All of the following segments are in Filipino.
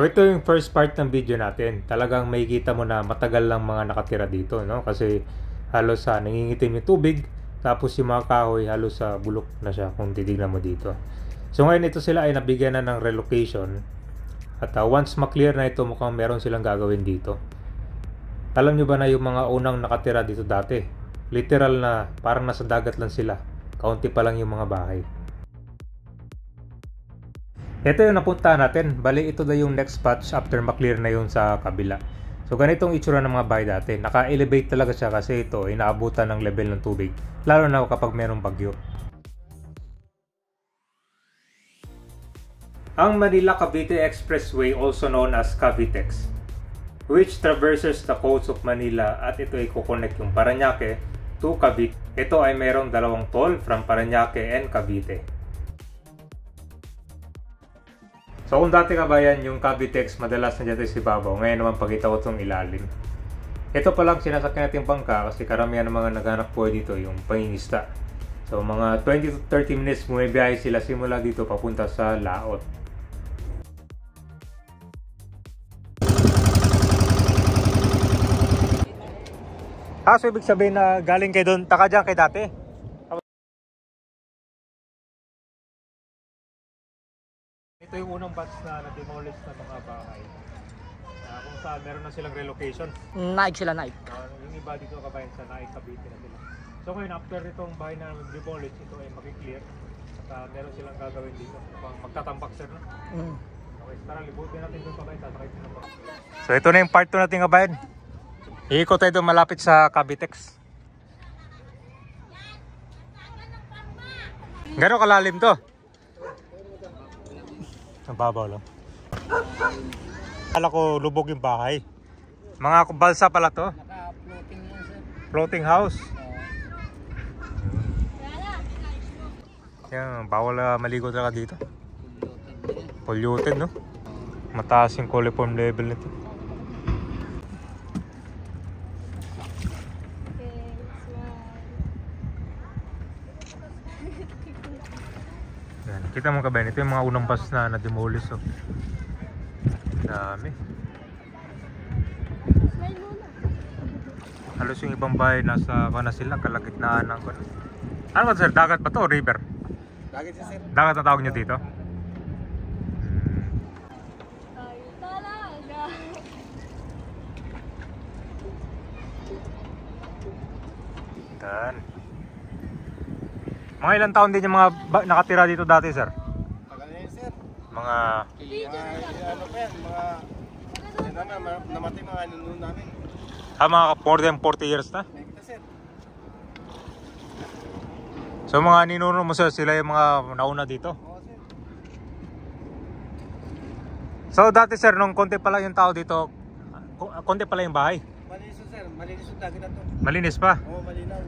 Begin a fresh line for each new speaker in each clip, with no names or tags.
So ito yung first part ng video natin. Talagang makikita mo na matagal lang mga nakatira dito, no? Kasi halos nangingitim yung tubig, tapos yung mga kahoy halos bulok na siya kung titignan mo dito. So ngayon ito sila ay nabigyan na ng relocation. At once ma-clear na ito, mukhang meron silang gagawin dito. Alam nyo ba na yung mga unang nakatira dito dati, literal na parang nasa dagat lang sila. Kaunti pa lang yung mga bahay. Ito yung napuntahan natin. Bali, ito na yung next patch after ma-clear na yung sa kabila. So, ganitong itsura ng mga bahay dati. Naka-elevate talaga siya kasi ito ay naabutan ng level ng tubig. Lalo na kapag merong bagyo. Ang Manila-Cavite Expressway, also known as Cavitex, which traverses the coast of Manila at ito ay kukonect yung Parañaque to Cavite. Ito ay mayroong dalawang toll from Parañaque and Cavite. So kung dati kabayan yung Cavitex madalas na dyan sa ibabaw, ngayon naman pagkita ko itong ilalim. Ito pa lang sinasakyan natin bangka kasi karamihan ng mga naghanap po dito yung pangingisda. So mga 20 to 30 minutes bumibiyahe sila simula dito papunta sa Laot. So ibig sabihin na galing kayo doon, taka dyan kay dati? Ito yung unang batch na na-demolish na mga bahay. Kung saan meron na silang relocation.
Naik sila, naik.
Yung iba dito kabayan sa Naik, Cavite na sila. So ngayon after itong bahay na demolish, ito ay makiklear. At meron silang gagawin dito. Magtatambak sir, no? Okay, tara libutin natin doon kabayan. Sasakay tinambak. So ito na yung part 2 natin kabayan. Iikot tayo doon malapit sa Cavitex. Gano'ng kalalim to? Nababaw lang. Akala ko lubog yung bahay. Mga balsa pala to. Floating house. Yan, bawal maligo talaga dito. Polluted, no? Mataas yung coliform level nito. Yan, kita mo kabayan, ito yung mga unang bus na na-demolish. Oh. Dami. Halos yung ibang bahay nasa sila, kalagitnaan ng ano ba sir? Dagat ba to o river?
Dagat siya sir.
Dagat na tawag nyo dito? Dan. Mga ilang taon din yung mga nakatira dito dati sir?
Tagal na yun sir.
Mga
Ano pa yan, namatay mga ano namin.
mga more than 40 years na?
Nakikita sir.
So mga ninuno mo sir, sila yung mga nauna dito?
Oo sir.
So dati sir, nung konti pala yung tao dito, konti pala yung bahay?
Malinis sir, malinis yung dagat na to.
Malinis pa?
Oo, malinaw.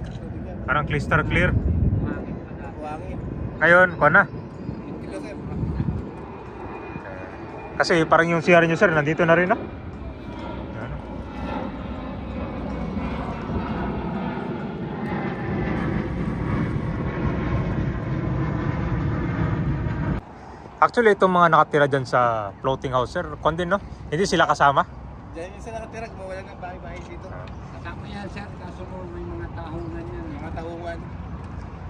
Tubig yan.
Parang crystal clear?
Buhangin.
Ngayon, kuha na?
Kilo sir.
Kasi parang yung CR nyo sir, nandito na rin na? Actually, itong mga nakatira dyan sa floating house, sir, kondin, no? Hindi sila kasama?
Diyan yung sila nakatira, gumawala ng bahay-bahay dito.
Kasama yan sir, kaso may mga tahungan yan.
Mga tahungan.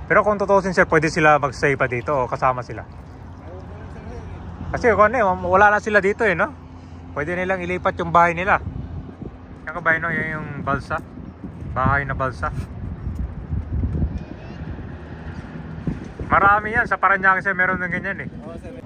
Pero kung tutusin, sir, pwede sila mag-stay pa dito o kasama sila? Kasi wala na sila dito, eh, no? Pwede nilang ilipat yung bahay nila. Yan kabahay, no? Yan yung balsa. Bahay na balsa. Marami yan. Sa Parañaque, sir, meron ng ganyan, eh.
Oo sir.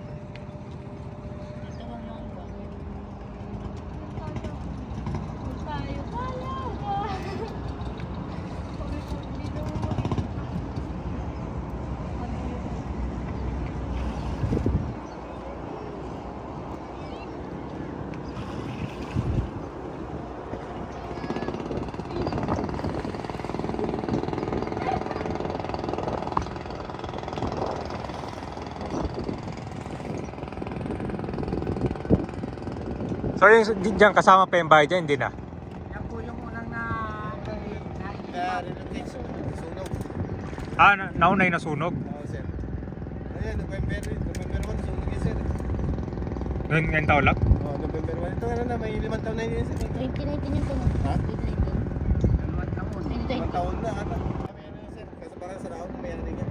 So yung dyan kasama pa yung bahay dyan, hindi na?
Yan po yung unang
Relocate sunog.
Naunay na sunog?
Oo sir. Ayun, November 1 sunog yun sir.
Ngayon taon lang?
Oh, November 1. Ito ano na, may 5 taon na yun sir.
2019 yung puno.
Ha?
2019.
Dalawang taon.
5 taon na ata. May ano yun sir, kasi parang sa daon may ano din yan.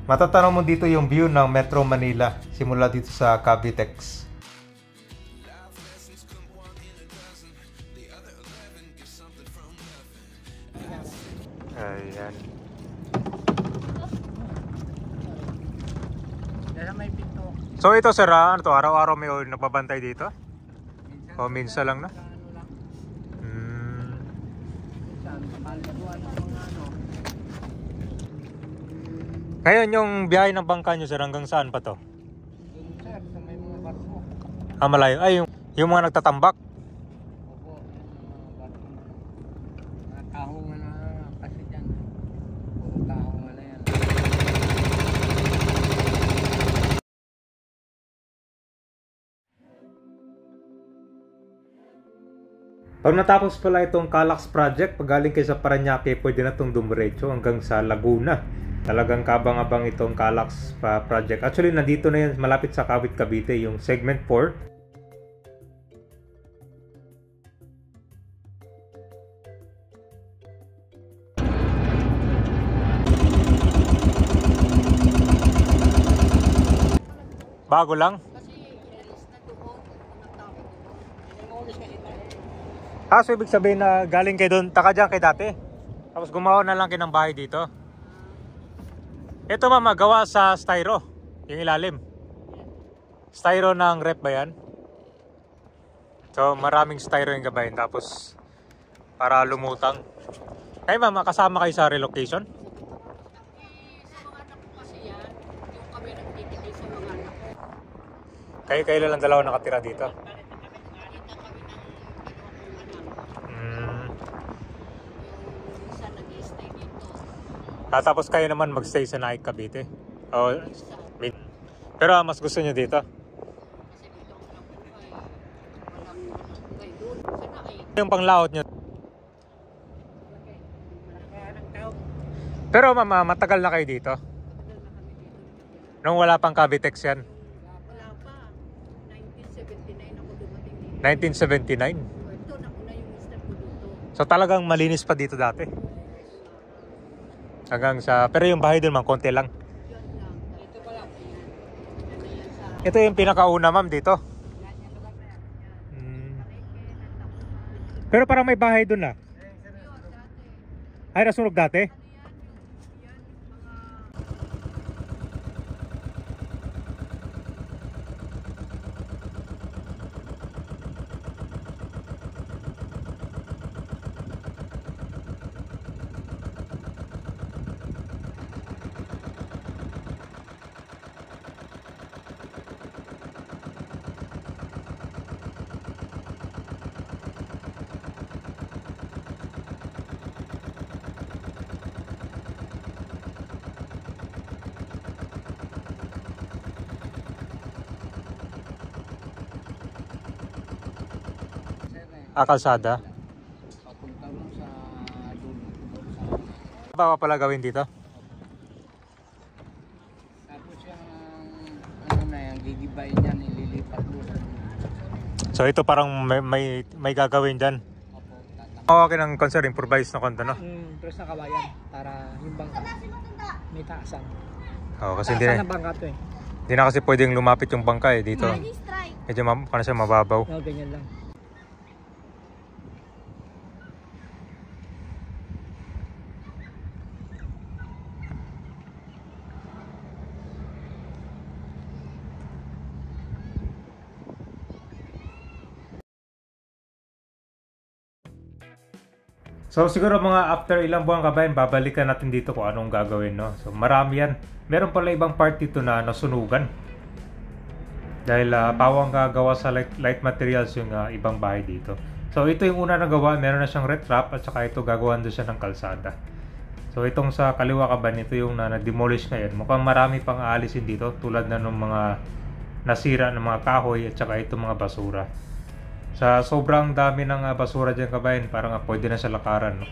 Matatanaw mo dito yung view ng Metro Manila simula dito sa Cavitex. Ayan.
Kaya may pinto.
So ito sir, ano to, araw-araw may nagbabantay dito? O minsan lang na?
Ano lang.
Hmm.
Minsan, malagawa ng mga ano.
Ngayon yung biyahe ng bangka nyo sir, hanggang saan pa to?
Doon sir, sa may mga barko.
Malayo. Ay, yung mga nagtatambak.
Opo, yung mga barko. Mga kahungan na kasi dyan. Puro kahungan na yan.
Pag natapos pala itong Calax project, pag galing kayo sa Parañaque, pwede na itong dumiretso hanggang sa Laguna. Talagang kabang-abang itong Calax project. Actually, nandito na yan, malapit sa Kawit, Cavite, yung segment 4. Bago lang?
Kasi alis na doon. Unang tao doon. Inulis kasi tayo.
So ibig sabihin na galing kayo doon, taka dyan kay dati. Tapos gumawa na lang kayo ng bahay dito. Ito mama, gawa sa styro, yung ilalim. Styro ng rep ba yan? So maraming styro yung gabayin, tapos para lumutang. Kayo mama, kasama kayo sa relocation?
Sa mga anak ko kasi yan, yung kami nagtitigil sa mga anak ko.
Kayo lang dalawa nakatira dito?
Nakita kami ng ano,
Tapos kayo naman magstay sa Naik, Cavite. O, pero mas gusto nyo dito?
Kasi dito ang nabuhay. Walang buhay doon. Sana ay
Yung panglaot nyo.
malaki. Malaki ng tao.
Pero matagal na kayo dito?
Matagal na kami dito.
Nung wala pang Cavitex yan?
Wala pa. 1979 ako dumating dito.
1979?
Ito, nauna yung step ko dito.
So talagang malinis pa dito dati? Hanggang sa... Pero yung bahay doon man, konti lang.
Yun lang. Dito pa lang. Ayan. Yan na yan sa...
Ito yung pinakauna, ma'am, dito.
Yan yung lugar na yan. Yan.
Mm.
Palengke ng Takuban.
Pero parang may bahay doon na.
Yun, dati.
Ay, nasunog dati?
Ano yan yung mga...
Sir,
Kalsada.
papunta rin sa dulo. Sa...
Ano ba pala gawin dito?
Tapos yung ano na yung gigibayin niyan, ililipat doon.
So ito parang may gagawin dyan.
Opo, tatak.
Okay ng concern, improvise na konto, no?
Pero sa kawayan para yung bangka may taasan.
Oo, kasi
Taasan ng bangka to eh.
hindi na kasi pwedeng lumapit yung bangka eh dito. Medyo ano siya, mababaw.
No, ganyan lang.
So siguro mga after ilang buwan kabayan, babalikan natin dito kung anong gagawin, no? So marami yan. Meron pala ibang part dito na nasunugan. Dahil pawang gagawa sa light materials yung ibang bahay dito. So ito yung una na gawa, meron na siyang retrap at saka ito gagawan doon siya ng kalsada. So itong sa kaliwa kabayan, ito yung na-demolish ngayon. Mukhang marami pang aalisin dito tulad na ng mga nasira ng mga kahoy at saka itong mga basura. Sa sobrang dami ng basura dyan kabayan, parang pwede na siya lakaran, no?